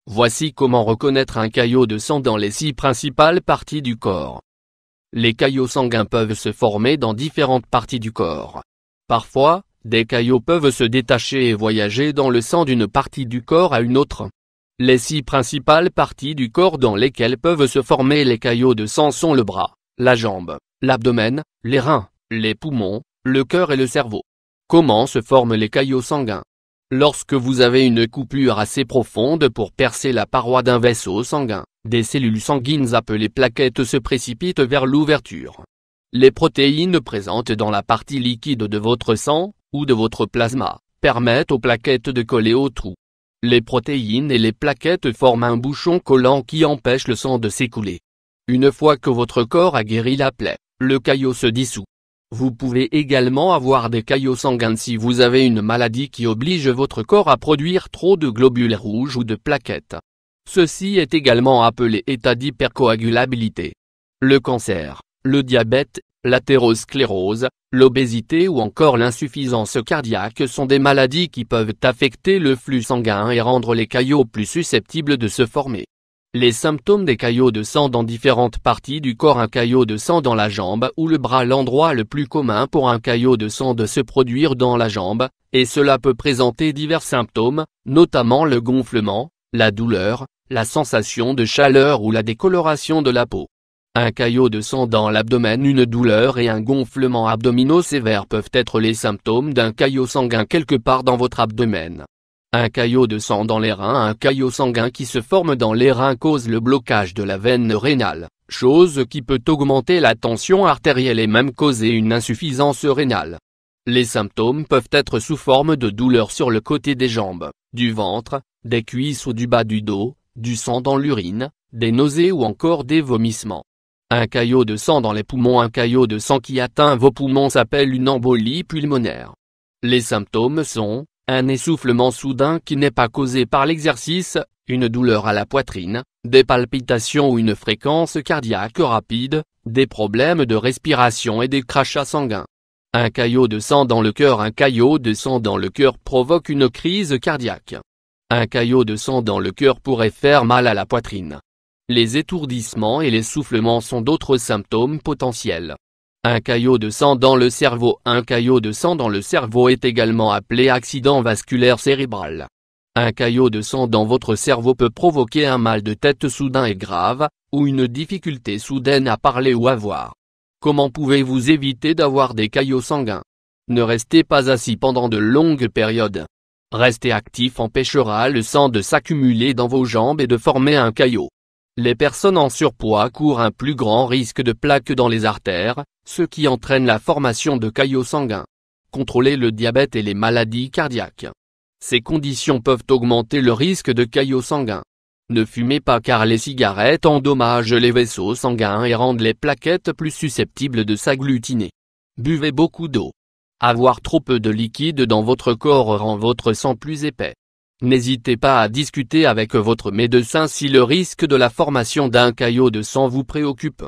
Voici comment reconnaître un caillot de sang dans les 6 principales parties du corps. Les caillots sanguins peuvent se former dans différentes parties du corps. Parfois, des caillots peuvent se détacher et voyager dans le sang d'une partie du corps à une autre. Les 6 principales parties du corps dans lesquelles peuvent se former les caillots de sang sont le bras, la jambe, l'abdomen, les reins, les poumons, le cœur et le cerveau. Comment se forment les caillots sanguins? Lorsque vous avez une coupure assez profonde pour percer la paroi d'un vaisseau sanguin, des cellules sanguines appelées plaquettes se précipitent vers l'ouverture. Les protéines présentes dans la partie liquide de votre sang, ou de votre plasma, permettent aux plaquettes de coller au trou. Les protéines et les plaquettes forment un bouchon collant qui empêche le sang de s'écouler. Une fois que votre corps a guéri la plaie, le caillot se dissout. Vous pouvez également avoir des caillots sanguins si vous avez une maladie qui oblige votre corps à produire trop de globules rouges ou de plaquettes. Ceci est également appelé état d'hypercoagulabilité. Le cancer, le diabète, l'athérosclérose, l'obésité ou encore l'insuffisance cardiaque sont des maladies qui peuvent affecter le flux sanguin et rendre les caillots plus susceptibles de se former. Les symptômes des caillots de sang dans différentes parties du corps. Un caillot de sang dans la jambe ou le bras. L'endroit le plus commun pour un caillot de sang de se produire dans la jambe, et cela peut présenter divers symptômes, notamment le gonflement, la douleur, la sensation de chaleur ou la décoloration de la peau. Un caillot de sang dans l'abdomen. Une douleur et un gonflement abdominaux sévères peuvent être les symptômes d'un caillot sanguin quelque part dans votre abdomen. Un caillot de sang dans les reins. Un caillot sanguin qui se forme dans les reins cause le blocage de la veine rénale, chose qui peut augmenter la tension artérielle et même causer une insuffisance rénale. Les symptômes peuvent être sous forme de douleurs sur le côté des jambes, du ventre, des cuisses ou du bas du dos, du sang dans l'urine, des nausées ou encore des vomissements. Un caillot de sang dans les poumons. Un caillot de sang qui atteint vos poumons s'appelle une embolie pulmonaire. Les symptômes sont un essoufflement soudain qui n'est pas causé par l'exercice, une douleur à la poitrine, des palpitations ou une fréquence cardiaque rapide, des problèmes de respiration et des crachats sanguins. Un caillot de sang dans le cœur. Un caillot de sang dans le cœur provoque une crise cardiaque. Un caillot de sang dans le cœur pourrait faire mal à la poitrine. Les étourdissements et l'essoufflement sont d'autres symptômes potentiels. Un caillot de sang dans le cerveau. Un caillot de sang dans le cerveau est également appelé accident vasculaire cérébral. Un caillot de sang dans votre cerveau peut provoquer un mal de tête soudain et grave, ou une difficulté soudaine à parler ou à voir. Comment pouvez-vous éviter d'avoir des caillots sanguins? Ne restez pas assis pendant de longues périodes. Rester actif empêchera le sang de s'accumuler dans vos jambes et de former un caillot. Les personnes en surpoids courent un plus grand risque de plaques dans les artères, ce qui entraîne la formation de caillots sanguins. Contrôlez le diabète et les maladies cardiaques. Ces conditions peuvent augmenter le risque de caillots sanguins. Ne fumez pas car les cigarettes endommagent les vaisseaux sanguins et rendent les plaquettes plus susceptibles de s'agglutiner. Buvez beaucoup d'eau. Avoir trop peu de liquide dans votre corps rend votre sang plus épais. N'hésitez pas à discuter avec votre médecin si le risque de la formation d'un caillot de sang vous préoccupe.